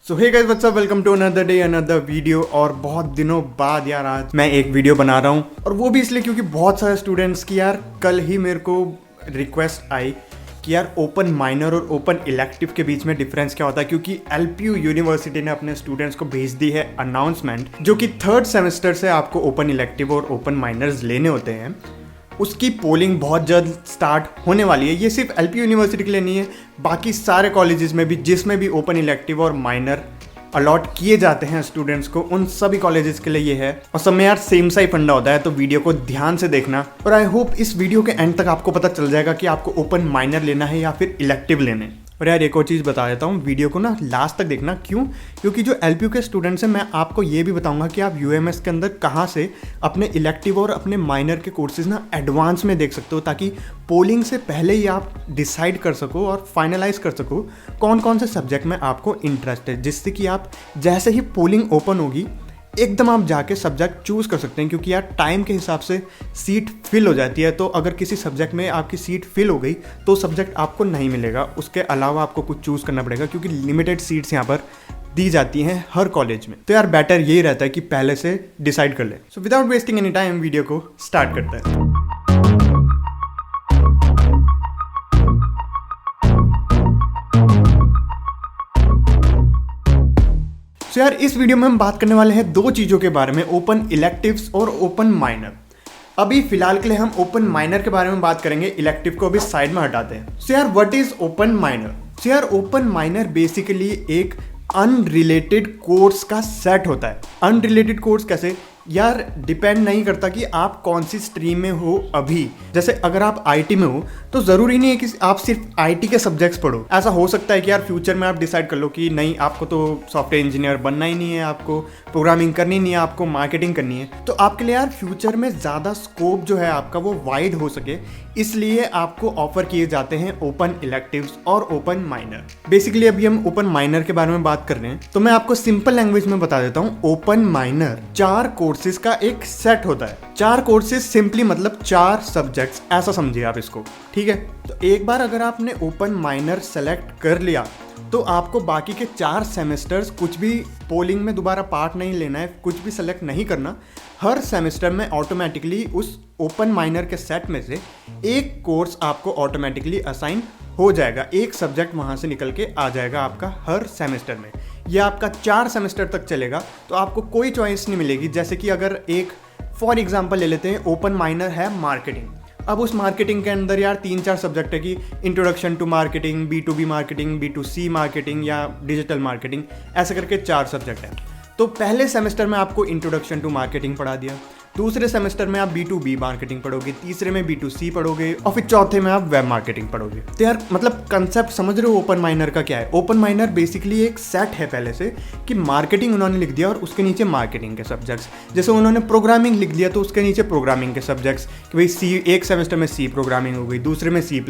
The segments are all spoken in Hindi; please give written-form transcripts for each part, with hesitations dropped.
So hey guys what's up, welcome to another day another video. और बहुत दिनों बाद यार आज मैं एक वीडियो बना रहा हूँ, और वो भी इसलिए क्योंकि बहुत सारे स्टूडेंट्स की यार कल ही मेरे को रिक्वेस्ट आई कि यार ओपन माइनर और ओपन इलेक्टिव के बीच में डिफरेंस क्या होता है। क्योंकि एलपीयू यूनिवर्सिटी ने अपने स्टूडेंट्स को भेज दी है अनाउंसमेंट, जो कि थर्ड सेमेस्टर से आपको ओपन इलेक्टिव और ओपन माइनर्स लेने होते हैं। उसकी पोलिंग बहुत जल्द स्टार्ट होने वाली है। ये सिर्फ एलपीयू यूनिवर्सिटी के लिए नहीं है, बाकी सारे कॉलेजेस में भी जिसमें भी ओपन इलेक्टिव और माइनर अलॉट किए जाते हैं स्टूडेंट्स को, उन सभी कॉलेजेस के लिए ये है। और सब में यार सेम सा ही फंडा होता है, तो वीडियो को ध्यान से देखना। और आई होप इस वीडियो के एंड तक आपको पता चल जाएगा कि आपको ओपन माइनर लेना है या फिर इलेक्टिव लेने। और यार एक और चीज़ बता देता हूँ, वीडियो को ना लास्ट तक देखना। क्यों? क्योंकि जो एलपीयू के स्टूडेंट्स हैं, मैं आपको ये भी बताऊंगा कि आप यूएमएस के अंदर कहाँ से अपने इलेक्टिव और अपने माइनर के कोर्सेज ना एडवांस में देख सकते हो, ताकि पोलिंग से पहले ही आप डिसाइड कर सको और फाइनलाइज कर सको कौन कौन से सब्जेक्ट में आपको इंटरेस्ट है, जिससे कि आप जैसे ही पोलिंग ओपन होगी एकदम आप जाके सब्जेक्ट चूज़ कर सकते हैं। क्योंकि यार टाइम के हिसाब से सीट फिल हो जाती है, तो अगर किसी सब्जेक्ट में आपकी सीट फिल हो गई तो सब्जेक्ट आपको नहीं मिलेगा, उसके अलावा आपको कुछ चूज़ करना पड़ेगा, क्योंकि लिमिटेड सीट्स यहाँ पर दी जाती हैं हर कॉलेज में। तो यार बेटर यही रहता है कि पहले से डिसाइड कर ले। So without wasting any time video को स्टार्ट करते हैं। तो यार इस वीडियो में हम बात करने वाले हैं दो चीज़ों के बारे में, ओपन इलेक्टिव्स और ओपन माइनर। अभी फिलहाल के लिए हम ओपन माइनर के बारे में बात करेंगे, इलेक्टिव को अभी साइड में हटाते हैं। सो यार व्हाट इज ओपन माइनर? सो यार ओपन माइनर बेसिकली एक अनरिलेटेड कोर्स का सेट होता है। अनरिलेटेड कोर्स कैसे? यार डिपेंड नहीं करता कि आप कौन सी स्ट्रीम में हो अभी। जैसे अगर आप आईटी में हो तो ज़रूरी नहीं है कि आप सिर्फ आईटी के सब्जेक्ट्स पढ़ो। ऐसा हो सकता है कि यार फ्यूचर में आप डिसाइड कर लो कि नहीं, आपको तो सॉफ्टवेयर इंजीनियर बनना ही नहीं है, आपको प्रोग्रामिंग करनी नहीं है, आपको मार्केटिंग करनी है। तो आपके लिए यार फ्यूचर में ज़्यादा स्कोप जो है आपका वो वाइड हो सके, इसलिए आपको ऑफर किए जाते हैं ओपन इलेक्टिव्स और ओपन माइनर। बेसिकली अभी हम ओपन माइनर के बारे में बात कर रहे हैं, तो मैं आपको सिंपल लैंग्वेज में बता देता हूँ। ओपन माइनर 4 कोर्सेज का एक सेट होता है। 4 कोर्सेज सिंपली मतलब 4 सब्जेक्ट्स, ऐसा समझिए आप इसको, ठीक है। तो एक बार अगर आपने ओपन माइनर सेलेक्ट कर लिया तो आपको बाकी के 4 सेमेस्टर्स कुछ भी पोलिंग में दोबारा पार्ट नहीं लेना है, कुछ भी सेलेक्ट नहीं करना। हर सेमेस्टर में ऑटोमेटिकली उस ओपन माइनर के सेट में से एक कोर्स आपको ऑटोमेटिकली असाइन हो जाएगा, एक सब्जेक्ट वहाँ से निकल के आ जाएगा आपका हर सेमेस्टर में। यह आपका 4 सेमेस्टर तक चलेगा, तो आपको कोई चॉइस नहीं मिलेगी। जैसे कि अगर एक फॉर एग्जांपल ले लेते हैं, ओपन माइनर है मार्केटिंग। अब उस मार्केटिंग के अंदर यार 3-4 सब्जेक्ट है कि introduction to marketing, B2B marketing, B2C marketing या डिजिटल मार्केटिंग, ऐसे करके 4 सब्जेक्ट हैं। तो पहले सेमेस्टर में आपको इंट्रोडक्शन टू मार्केटिंग पढ़ा दिया, दूसरे सेमेस्टर में आप B2B मार्केटिंग पढ़ोगे, तीसरे में B2C पढ़ोगे, और फिर चौथे में आप वेब मार्केटिंग पढ़ोगे। तो यार मतलब कंसेप्ट समझ रहे हो ओपन माइनर का क्या है? ओपन माइनर बेसिकली एक सेट है पहले से कि मार्केटिंग उन्होंने लिख दिया और उसके नीचे मार्केटिंग के सब्जेक्ट्स। जैसे उन्होंने प्रोग्रामिंग लिख दिया तो उसके नीचे प्रोग्रामिंग के सब्जेक्ट्स, कि भाई सी, एक सेमेस्टर में C प्रोग्रामिंग हो गई, दूसरे में C++,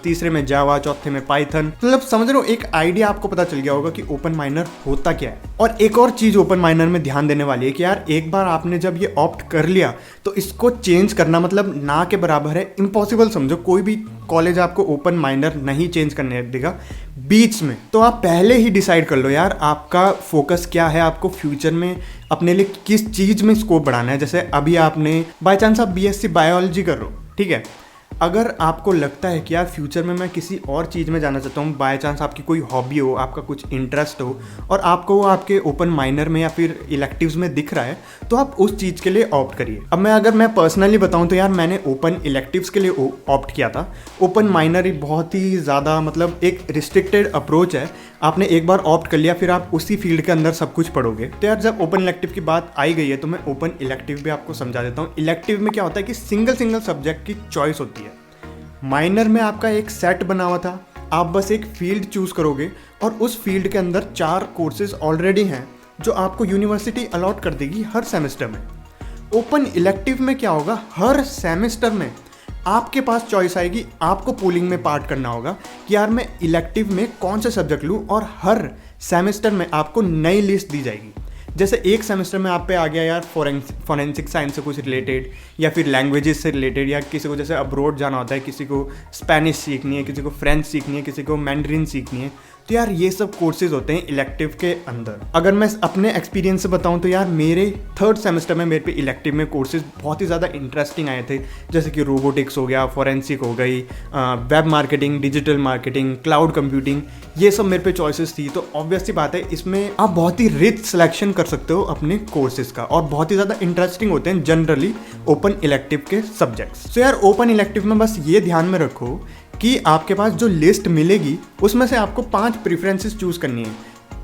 तीसरे में जावा, चौथे में पाइथन। मतलब समझ रहे हो, एक आइडिया आपको पता चल गया होगा कि ओपन माइनर होता क्या है। और एक और चीज़ ओपन माइनर में ध्यान देने वाली है कि यार एक बार आपने जब ये ऑप्ट कर लिया तो इसको चेंज करना मतलब ना के बराबर है इम्पॉसिबल। समझो कोई भी कॉलेज आपको ओपन माइनर नहीं चेंज करने देगा बीच में। तो आप पहले ही डिसाइड कर लो यार आपका फोकस क्या है, आपको फ्यूचर में अपने लिए किस चीज़ में स्कोप बढ़ाना है। जैसे अभी आपने बाय चांस आप BSc बायोलॉजी कर रहे हो, ठीक है। अगर आपको लगता है कि यार फ्यूचर में मैं किसी और चीज़ में जाना चाहता हूँ, बाय चांस आपकी कोई हॉबी हो, आपका कुछ इंटरेस्ट हो और आपको वो आपके ओपन माइनर में या फिर इलेक्टिव्स में दिख रहा है, तो आप उस चीज़ के लिए ऑप्ट करिए। अब अगर मैं पर्सनली बताऊँ तो यार मैंने ओपन इलेक्टिव्स के लिए ऑप्ट किया था। ओपन माइनर एक बहुत ही ज़्यादा मतलब एक रिस्ट्रिक्टेड अप्रोच है। आपने एक बार ऑप्ट कर लिया, फिर आप उसी फील्ड के अंदर सब कुछ पढ़ोगे। तो यार जब ओपन इलेक्टिव की बात आई गई है तो मैं ओपन इलेक्टिव भी आपको समझा देता हूँ। इलेक्टिव में क्या होता है कि सिंगल सब्जेक्ट की चॉइस होती है। माइनर में आपका एक सेट बना हुआ था, आप बस एक फील्ड चूज करोगे और उस फील्ड के अंदर 4 कोर्सेज ऑलरेडी हैं जो आपको यूनिवर्सिटी अलॉट कर देगी हर सेमेस्टर में। ओपन इलेक्टिव में क्या होगा, हर सेमेस्टर में आपके पास चॉइस आएगी, आपको पूलिंग में पार्ट करना होगा कि यार मैं इलेक्टिव में कौन से सब्जेक्ट लूँ, और हर सेमेस्टर में आपको नई लिस्ट दी जाएगी। जैसे एक सेमेस्टर में आप पे आ गया यार फोरेंसिक साइंस से कुछ रिलेटेड, या फिर लैंग्वेजेस से रिलेटेड, या किसी को जैसे अब्रोड जाना होता है, किसी को स्पेनिश सीखनी है, किसी को फ्रेंच सीखनी है, किसी को मैंड्रिन सीखनी है, तो यार ये सब कोर्सेज होते हैं इलेक्टिव के अंदर। अगर मैं अपने एक्सपीरियंस से बताऊं तो यार मेरे 3rd सेमेस्टर में मेरे पे इलेक्टिव में कोर्सेज बहुत ही ज़्यादा इंटरेस्टिंग आए थे, जैसे कि रोबोटिक्स हो गया, फॉरेंसिक हो गई, web marketing, digital marketing, cloud computing, ये सब मेरे पे चॉइसेस थी। तो ऑब्वियस सी बात है इसमें आप बहुत ही रिच सिलेक्शन कर सकते हो अपने कोर्सेज का, और बहुत ही ज़्यादा इंटरेस्टिंग होते हैं जनरली ओपन इलेक्टिव के सब्जेक्ट्स। तो यार ओपन इलेक्टिव में बस ये ध्यान में रखो कि आपके पास जो लिस्ट मिलेगी उसमें से आपको 5 प्रेफरेंसेस चूज़ करनी है।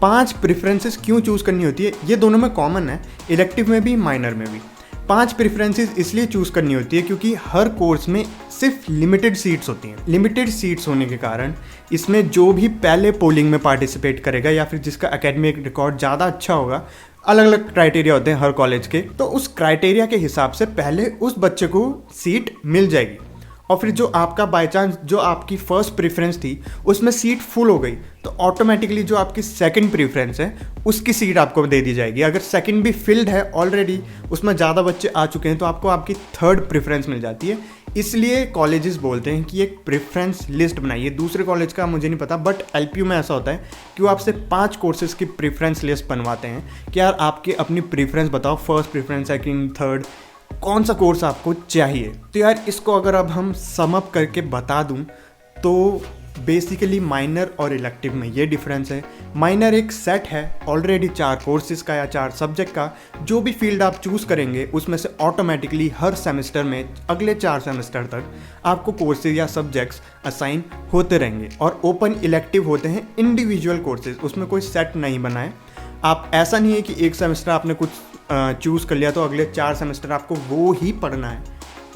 5 प्रेफरेंसेस क्यों चूज़ करनी होती है, ये दोनों में कॉमन है, इलेक्टिव में भी माइनर में भी। 5 प्रेफरेंसेस इसलिए चूज़ करनी होती है क्योंकि हर कोर्स में सिर्फ लिमिटेड सीट्स होती हैं। लिमिटेड सीट्स होने के कारण इसमें जो भी पहले पोलिंग में पार्टिसिपेट करेगा या फिर जिसका एकेडमिक रिकॉर्ड ज़्यादा अच्छा होगा, अलग अलग क्राइटेरिया होते हैं हर कॉलेज के, तो उस क्राइटेरिया के हिसाब से पहले उस बच्चे को सीट मिल जाएगी। और फिर जो आपका बाय चांस जो आपकी फर्स्ट प्रेफरेंस थी उसमें सीट फुल हो गई तो ऑटोमेटिकली जो आपकी सेकंड प्रेफरेंस है उसकी सीट आपको दे दी जाएगी। अगर सेकंड भी फिल्ड है ऑलरेडी, उसमें ज़्यादा बच्चे आ चुके हैं, तो आपको आपकी 3rd प्रेफरेंस मिल जाती है। इसलिए कॉलेजेस बोलते हैं कि एक प्रेफरेंस लिस्ट बनाइए। दूसरे कॉलेज का मुझे नहीं पता, बट LPU में ऐसा होता है कि वो आपसे 5 कोर्सेज की प्रेफरेंस लिस्ट बनवाते हैं कि यार आपकी अपनी प्रेफरेंस बताओ, फर्स्ट प्रेफरेंस, सेकंड, थर्ड, कौन सा कोर्स आपको चाहिए। तो यार इसको अगर अब हम सम अप करके बता दूं तो बेसिकली माइनर और इलेक्टिव में ये डिफरेंस है। माइनर एक सेट है ऑलरेडी 4 कोर्सेज का या 4 सब्जेक्ट का, जो भी फील्ड आप चूज़ करेंगे उसमें से ऑटोमेटिकली हर सेमेस्टर में अगले 4 सेमेस्टर तक आपको कोर्सेज या सब्जेक्ट्स असाइन होते रहेंगे। और ओपन इलेक्टिव होते हैं इंडिविजुअल कोर्सेज, उसमें कोई सेट नहीं बना है। आप ऐसा नहीं है कि एक सेमेस्टर आपने कुछ चूज़ कर लिया तो अगले 4 सेमेस्टर आपको वो ही पढ़ना है।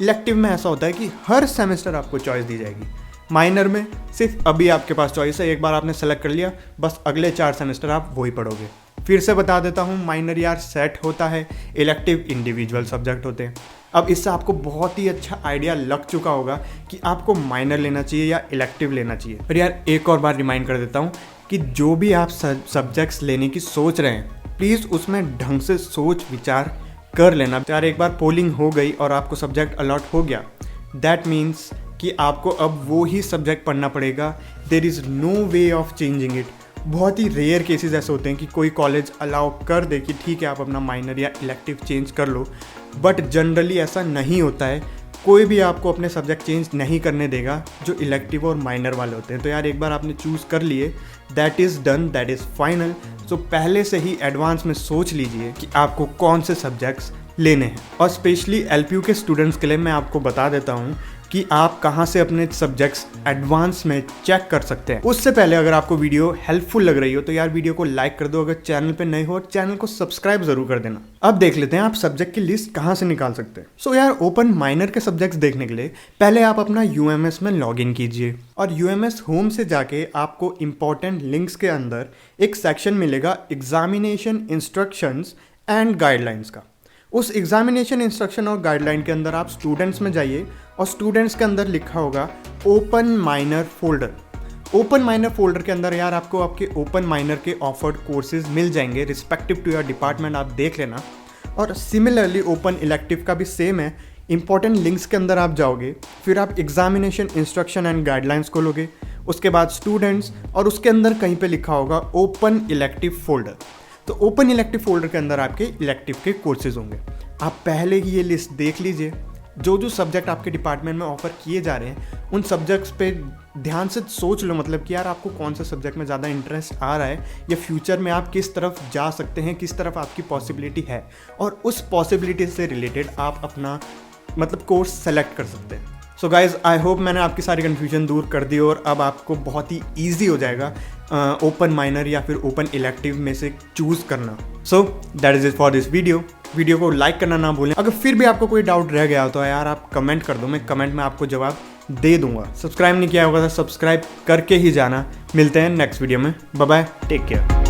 इलेक्टिव में ऐसा होता है कि हर सेमेस्टर आपको चॉइस दी जाएगी। माइनर में सिर्फ अभी आपके पास चॉइस है, एक बार आपने सेलेक्ट कर लिया, बस अगले 4 सेमेस्टर आप वही पढ़ोगे। फिर से बता देता हूँ, माइनर यार सेट होता है, इलेक्टिव इंडिविजुअल सब्जेक्ट होते हैं। अब इससे आपको बहुत ही अच्छा आइडिया लग चुका होगा कि आपको माइनर लेना चाहिए या इलेक्टिव लेना चाहिए। पर यार एक और बार रिमाइंड कर देता हूँ कि जो भी आप सब्जेक्ट्स लेने की सोच रहे हैं, प्लीज़ उसमें ढंग से सोच विचार कर लेना। यार एक बार पोलिंग हो गई और आपको सब्जेक्ट अलॉट हो गया, दैट मीन्स कि आपको अब वो ही सब्जेक्ट पढ़ना पड़ेगा। There is no way of changing it. बहुत ही रेयर केसेस ऐसे होते हैं कि कोई कॉलेज अलाउ कर दे कि ठीक है आप अपना माइनर या इलेक्टिव चेंज कर लो, बट जनरली ऐसा नहीं होता है। कोई भी आपको अपने सब्जेक्ट चेंज नहीं करने देगा जो इलेक्टिव और माइनर वाले होते हैं। तो यार एक बार आपने चूज़ कर लिए, that is done, that is final. So पहले से ही एडवांस में सोच लीजिए कि आपको कौन से सब्जेक्ट्स लेने हैं। और स्पेशली LPU के स्टूडेंट्स के लिए मैं आपको बता देता हूँ कि आप कहाँ से अपने सब्जेक्ट्स एडवांस में चेक कर सकते हैं। उससे पहले अगर आपको वीडियो हेल्पफुल लग रही हो तो यार वीडियो को लाइक कर दो, अगर चैनल पे नए हो चैनल को सब्सक्राइब जरूर कर देना। अब देख लेते हैं आप सब्जेक्ट की लिस्ट कहाँ से निकाल सकते हैं। सो यार ओपन माइनर के सब्जेक्ट्स देखने के लिए पहले आप अपना UMS में लॉग इन कीजिए, और UMS होम से जाके आपको इंपॉर्टेंट लिंक्स के अंदर एक सेक्शन मिलेगा एग्जामिनेशन इंस्ट्रक्शंस एंड गाइडलाइंस का। उस एग्जामिनेशन इंस्ट्रक्शन और गाइडलाइन के अंदर आप स्टूडेंट्स में जाइए और स्टूडेंट्स के अंदर लिखा होगा open minor folder. Open minor folder के अंदर यार आपको आपके ओपन माइनर के ऑफर्ड कोर्सेज मिल जाएंगे रिस्पेक्टिव टू योर डिपार्टमेंट, आप देख लेना। और सिमिलरली ओपन इलेक्टिव का भी सेम है, इंपॉर्टेंट लिंक्स के अंदर आप जाओगे, फिर आप एग्जामिनेशन इंस्ट्रक्शन एंड गाइडलाइंस खोलोगे, उसके बाद स्टूडेंट्स, और उसके अंदर कहीं पे लिखा होगा ओपन इलेक्टिव फोल्डर। तो ओपन इलेक्टिव फोल्डर के अंदर आपके इलेक्टिव के कोर्सेज होंगे। आप पहले ही ये लिस्ट देख लीजिए, जो जो सब्जेक्ट आपके डिपार्टमेंट में ऑफर किए जा रहे हैं उन सब्जेक्ट्स पे ध्यान से सोच लो, मतलब कि यार आपको कौन सा सब्जेक्ट में ज़्यादा इंटरेस्ट आ रहा है या फ्यूचर में आप किस तरफ जा सकते हैं, किस तरफ आपकी पॉसिबिलिटी है, और उस पॉसिबिलिटी से रिलेटेड आप अपना मतलब कोर्स सेलेक्ट कर सकते हैं। सो गाइज आई होप मैंने आपकी सारी कन्फ्यूजन दूर कर दी और अब आपको बहुत ही ईजी हो जाएगा ओपन माइनर या फिर ओपन इलेक्टिव में से चूज़ करना। So that is it for this video को लाइक करना ना भूलें। अगर फिर भी आपको कोई डाउट रह गया हो तो यार आप कमेंट कर दो, मैं कमेंट में आपको जवाब दे दूंगा। सब्सक्राइब नहीं किया होगा तो सब्सक्राइब करके ही जाना। मिलते हैं नेक्स्ट वीडियो में, बाय बाय, टेक केयर।